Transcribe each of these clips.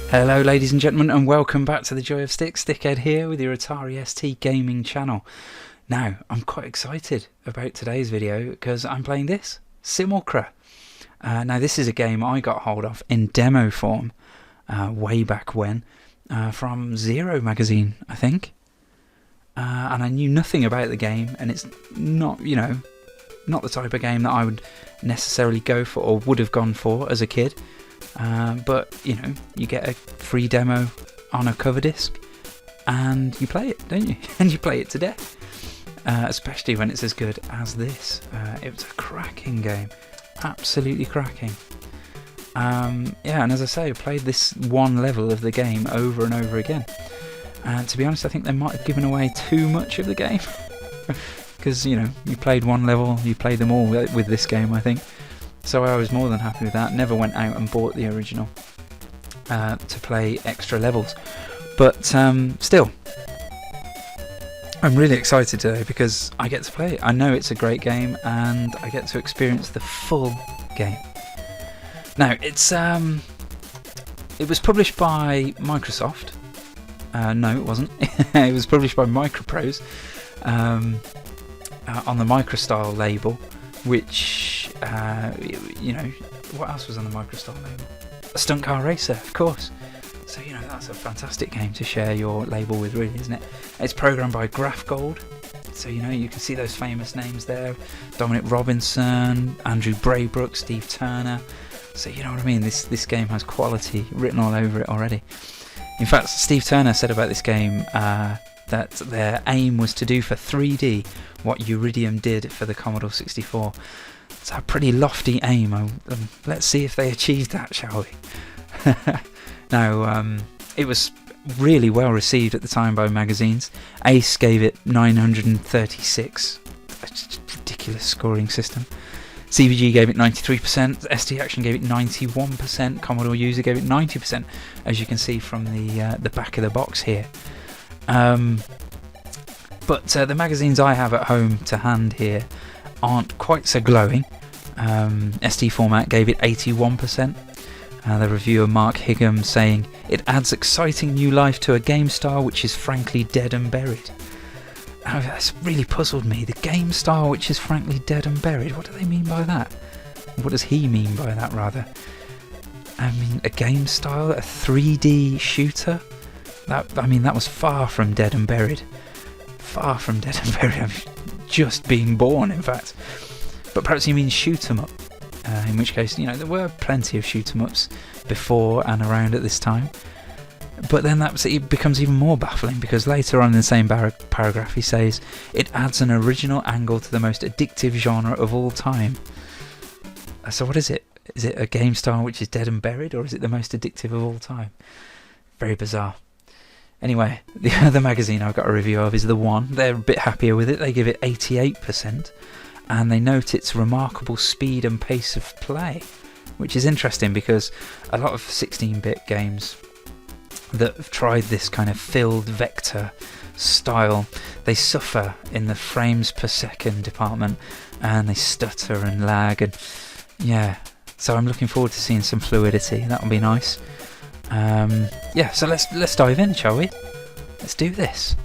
Hello ladies and gentlemen, and welcome back to the Joy of Stick. Stickhead here with your Atari ST gaming channel. Now, I'm quite excited about today's video because I'm playing this, Simulcra. Now this is a game I got hold of in demo form way back when, from Zero magazine, I think. And I knew nothing about the game, and it's not, not the type of game that I would necessarily go for or would have gone for as a kid. But you get a free demo on a cover disc and you play it, don't you? And you play it to death, especially when it's as good as this. It was a cracking game, absolutely cracking. And as I say, I played this one level of the game over and over again, and to be honest I think they might have given away too much of the game because you played one level, you played them all with this game, I think. So I was more than happy with that. Never went out and bought the original to play extra levels. But still, I'm really excited today because I get to play it. I know it's a great game and I get to experience the full game. Now, it was published by Microsoft. No, it wasn't. It was published by Microprose on the Microstyle label, which what else was on the Microstyle label? A stunt car racer, of course. So that's a fantastic game to share your label with, really, isn't it? It's programmed by Graph Gold, so you can see those famous names there: Dominic Robinson, Andrew Braybrook, Steve Turner. So you know what I mean. This game has quality written all over it already. In fact, Steve Turner said about this game that their aim was to do for 3D what Uridium did for the Commodore 64. It's a pretty lofty aim. Let's see if they achieved that, shall we? Now, it was really well received at the time by magazines. Ace gave it 936. That's a ridiculous scoring system. CVG gave it 93%, ST Action gave it 91%, Commodore User gave it 90%, as you can see from the back of the box here. But the magazines I have at home to hand here aren't quite so glowing. ST Format gave it 81%. The reviewer Mark Higham saying, "It adds exciting new life to a game style which is frankly dead and buried." That's really puzzled me. The game style which is frankly dead and buried. What do they mean by that? What does he mean by that, rather? I mean, a game style, a 3D shooter? That was far from dead and buried. Far from dead and buried. I mean, just being born, in fact. But perhaps he means shoot 'em up. In which case, there were plenty of shoot 'em ups before and around at this time. But then it becomes even more baffling because later on in the same paragraph he says, "It adds an original angle to the most addictive genre of all time." So what is it? Is it a game style which is dead and buried, or is it the most addictive of all time? Very bizarre. Anyway, the other magazine I've got a review of is The One. They're a bit happier with it. They give it 88%, and they note its remarkable speed and pace of play, which is interesting because a lot of 16-bit games that have tried this kind of filled vector style, they suffer in the frames per second department, and they stutter and lag, and so I'm looking forward to seeing some fluidity. That'll be nice. So let's dive in, shall we? Let's do this.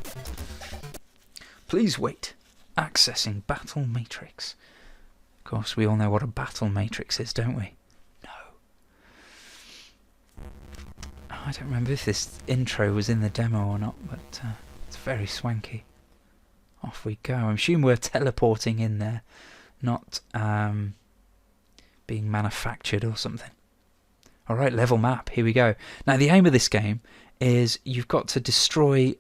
Please wait. Accessing battle matrix. Of course, we all know what a battle matrix is, don't we? No. I don't remember if this intro was in the demo or not, but it's very swanky. Off we go. I'm assuming we're teleporting in there, not being manufactured or something. Alright, level map, here we go. Now the aim of this game is you've got to destroy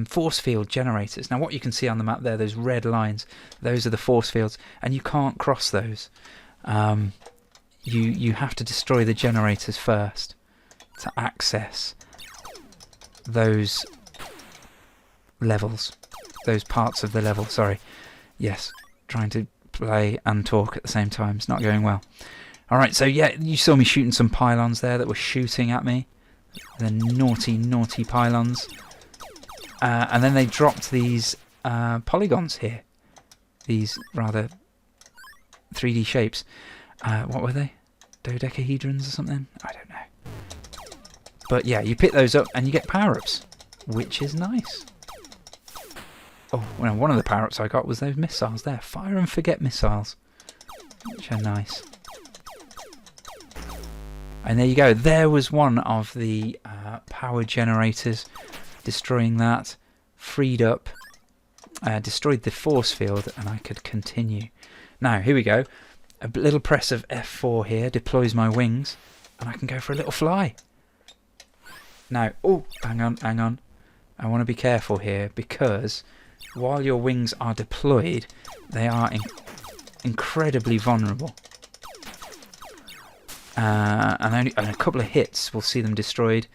force field generators. Now what you can see on the map there, those red lines, those are the force fields, and you can't cross those. You have to destroy the generators first to access those levels, those parts of the level, sorry. Yes, trying to play and talk at the same time, it's not going well. Alright, so you saw me shooting some pylons there that were shooting at me. The naughty, naughty pylons. And then they dropped these polygons here. These rather 3D shapes. What were they? Dodecahedrons or something? I don't know. But yeah, you pick those up and you get power-ups, which is nice. Oh, well, one of the power-ups I got was those missiles there. Fire and forget missiles, which are nice. And there you go. There was one of the power generators. Destroying that, freed up, destroyed the force field, and I could continue. Now, here we go. A little press of F4 here deploys my wings, and I can go for a little fly. Now, oh, hang on. I want to be careful here, because while your wings are deployed, they are incredibly vulnerable. And a couple of hits will see them destroyed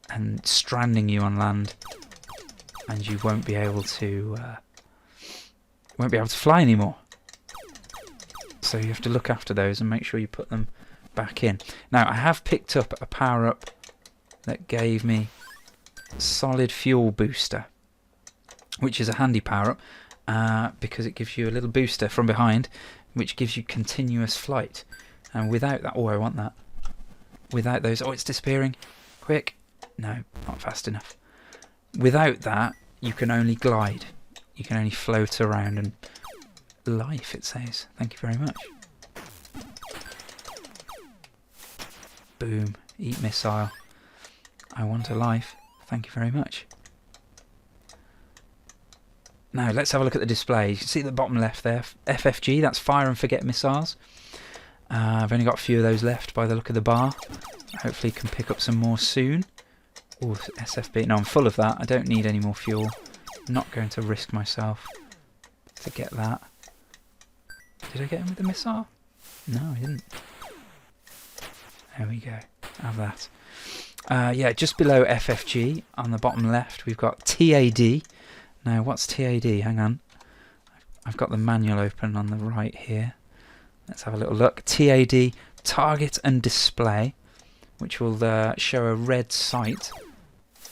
and stranding you on land, and you won't be able to fly anymore. So you have to look after those and make sure you put them back in. Now, I have picked up a power-up that gave me solid fuel booster, which is a handy power-up because it gives you a little booster from behind, which gives you continuous flight. And without that, oh, I want that. Without those, oh, it's disappearing. Quick. No, not fast enough. Without that, you can only glide. You can only float around and life, it says. Thank you very much. Boom. Eat missile. I want a life. Thank you very much. Now, let's have a look at the display. You can see at the bottom left there, FFG, that's fire and forget missiles. I've only got a few of those left by the look of the bar. Hopefully can pick up some more soon. Oh, SFB. No, I'm full of that. I don't need any more fuel. I'm not going to risk myself to get that. Did I get him with the missile? No, I didn't. There we go. Have that. Yeah, just below FFG on the bottom left, we've got TAD. Now, what's TAD? Hang on. I've got the manual open on the right here. Let's have a little look. TAD, target and display, which will show a red sight,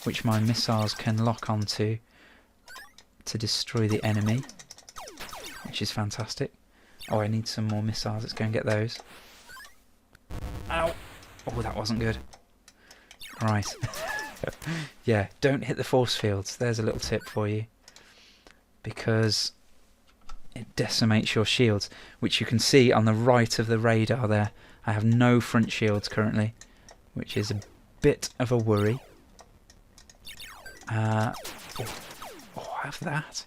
which my missiles can lock onto to destroy the enemy, which is fantastic. Oh, I need some more missiles. Let's go and get those. Ow! Oh, that wasn't good. Right. Yeah, don't hit the force fields. There's a little tip for you. Because it decimates your shields, which you can see on the right of the radar there. I have no front shields currently, which is a bit of a worry. Oh, I have that.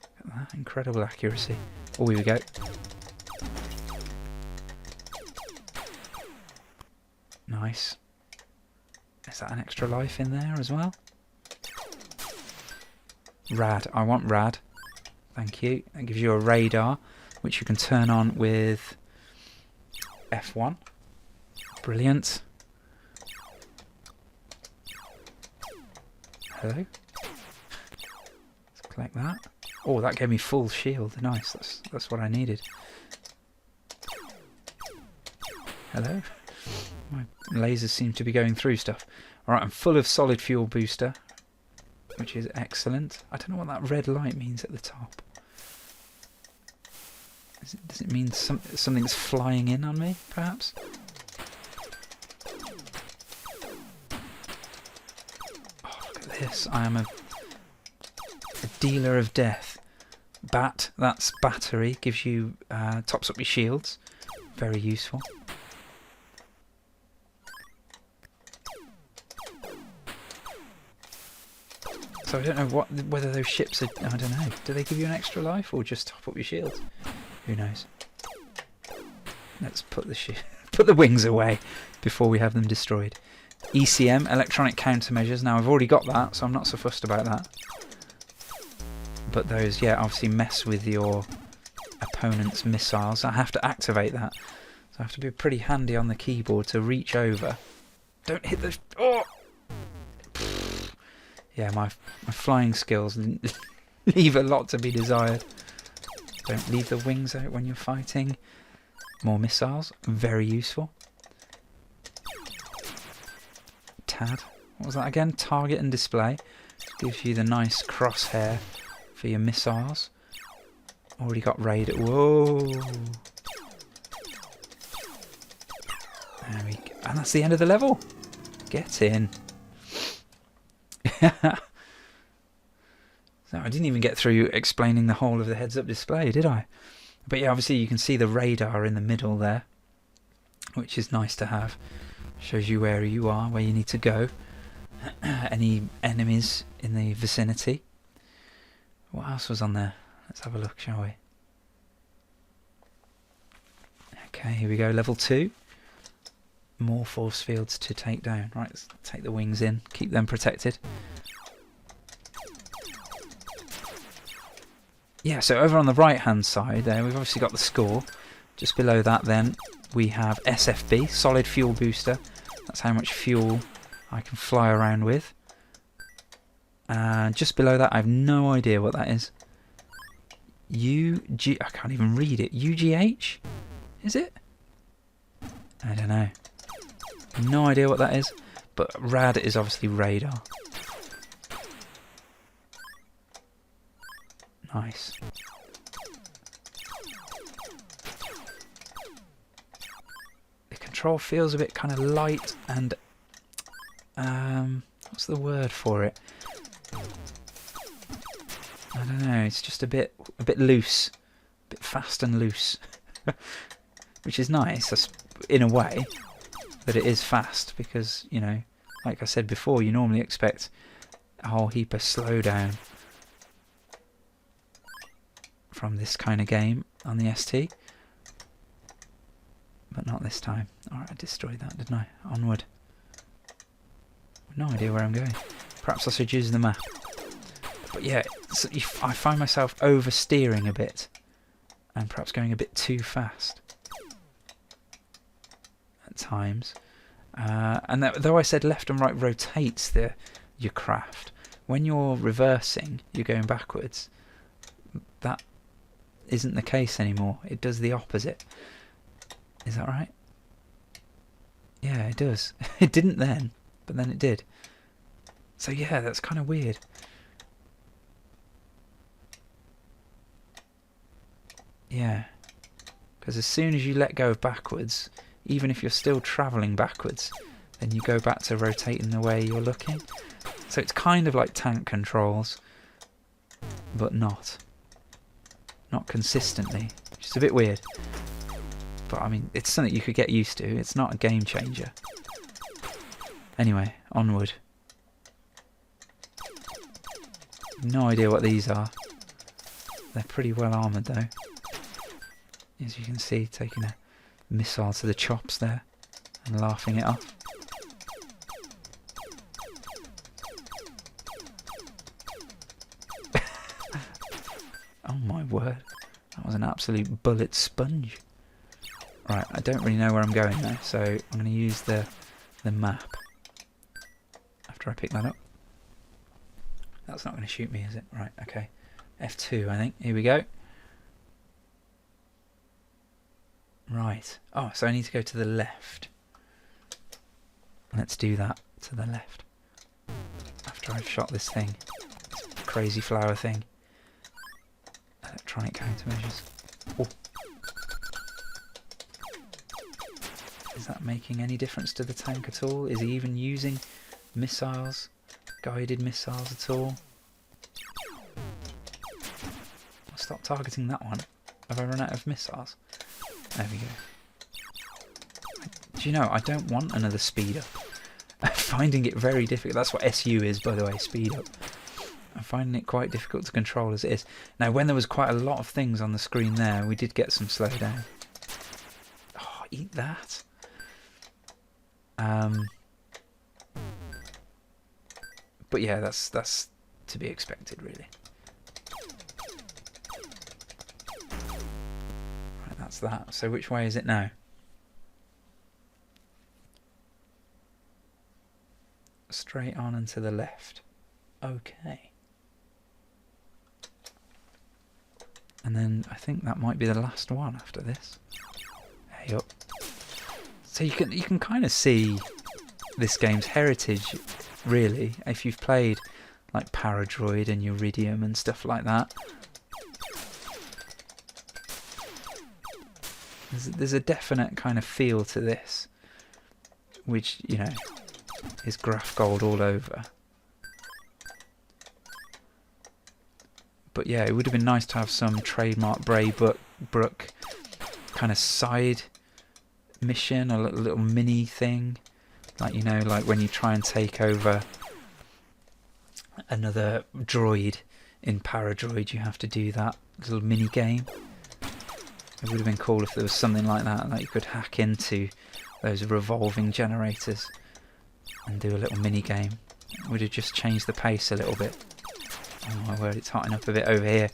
Look at that, incredible accuracy. Oh, here we go. Nice. Is that an extra life in there as well? Rad. I want rad. Thank you. That gives you a radar, which you can turn on with F1. Brilliant. Hello. Let's collect that. Oh, that gave me full shield. Nice. That's what I needed. Hello. My lasers seem to be going through stuff. Alright, I'm full of solid fuel booster, which is excellent. I don't know what that red light means at the top. Does it mean something's flying in on me, perhaps? Oh, look at this. I am a dealer of death. Bat, that's battery. Gives you, tops up your shields. Very useful. So I don't know whether those ships are... I don't know. Do they give you an extra life or just top up your shields? Who knows? Let's put the wings away before we have them destroyed. ECM, electronic countermeasures. Now I've already got that, so I'm not so fussed about that. But those, yeah, obviously mess with your opponent's missiles. I have to activate that. So I have to be pretty handy on the keyboard to reach over. Don't hit the... Oh! Yeah, my flying skills leave a lot to be desired. Don't leave the wings out when you're fighting. More missiles, very useful. TAD, what was that again? Target and display. Gives you the nice crosshair for your missiles. Already got radar. Whoa! There we go. And that's the end of the level. Get in. So I didn't even get through explaining the whole of the heads-up display, did I? But yeah, obviously you can see the radar in the middle there, which is nice to have. Shows you where you are, where you need to go. Any enemies in the vicinity. What else was on there? Let's have a look, shall we? Okay, here we go, level 2. More force fields to take down. Right, let's take the wings in, keep them protected. Yeah, so over on the right hand side there, we've obviously got the score. Just below that then, we have SFB, solid fuel booster. That's how much fuel I can fly around with. And just below that, I have no idea what that is. I can't even read it. UGH? Is it? I don't know. No idea what that is. But rad is obviously radar. Nice. The control feels a bit kind of light and what's the word for it? I don't know, it's just a bit loose. A bit fast and loose. Which is nice in a way that it is fast because, you know, like I said before, you normally expect a whole heap of slowdown from this kind of game on the ST, but not this time. Alright, I destroyed that, didn't I? Onward. No idea where I'm going. Perhaps I should use the map. But yeah, I find myself oversteering a bit and perhaps going a bit too fast at times. And though I said left and right rotates your craft, when you're reversing, you're going backwards. That isn't the case anymore. It does the opposite. Is that right? Yeah, it does. It didn't then, but then it did. So yeah, that's kind of weird. Yeah. Because as soon as you let go of backwards, even if you're still travelling backwards, then you go back to rotating the way you're looking. So it's kind of like tank controls, but not. Not consistently. Just a bit weird. But I mean, it's something you could get used to. It's not a game changer. Anyway, onward. No idea what these are. They're pretty well armoured though. As you can see, taking a missile to the chops there and laughing it off. Oh my word, that was an absolute bullet sponge. Right, I don't really know where I'm going though, so I'm going to use the map after I pick that up. That's not going to shoot me, is it? Right, okay. F2, I think. Here we go. Right. Oh, so I need to go to the left. Let's do that to the left. After I've shot this thing. This crazy flower thing. Electronic countermeasures. Oh. Is that making any difference to the tank at all? Is he even using missiles? Guided missiles at all? I'll stop targeting that one. Have I run out of missiles? There we go. Do you know, I don't want another speed up. I'm finding it very difficult. That's what SU is, by the way, speed up. I'm finding it quite difficult to control as it is. Now, when there was quite a lot of things on the screen there, we did get some slowdown. Oh, eat that. But yeah, that's to be expected, really. Right, that's that. So which way is it now? Straight on and to the left. Okay. And then I think that might be the last one after this. Hey up. So you can kind of see this game's heritage, really, if you've played like Paradroid and Uridium and stuff like that. There's a definite kind of feel to this, which, you know, is graph gold all over. But yeah, it would have been nice to have some trademark Braybrook kind of side mission, a little mini thing. Like, you know, like when you try and take over another droid in Paradroid, you have to do that little mini game. It would have been cool if there was something like that, like you could hack into those revolving generators and do a little mini game. It would have just changed the pace a little bit. Oh my word, it's hotting up a bit over here.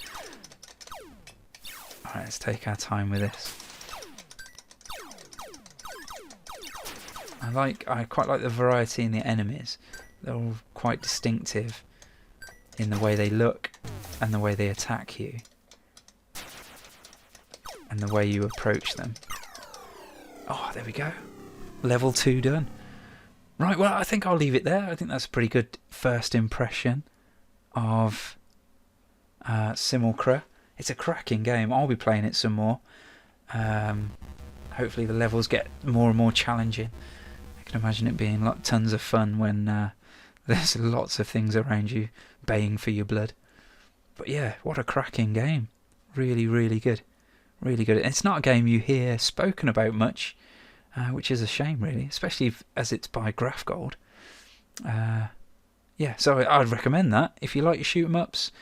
Alright, let's take our time with this. I quite like the variety in the enemies. They're all quite distinctive in the way they look and the way they attack you. And the way you approach them. Oh, there we go. Level 2 done. Right, well, I think I'll leave it there. I think that's a pretty good first impression of Simulcra. It's a cracking game. I'll be playing it some more. Hopefully the levels get more and more challenging. I can imagine it being tons of fun when there's lots of things around you baying for your blood. But yeah, what a cracking game. Really, really good. Really good. It's not a game you hear spoken about much, which is a shame, really, especially as it's by Graph Gold. Yeah, so I'd recommend that. If you like your shoot-em-ups,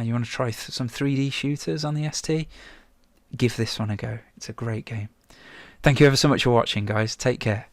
you want to try some 3D shooters on the ST, give this one a go. It's a great game. Thank you ever so much for watching, guys. Take care.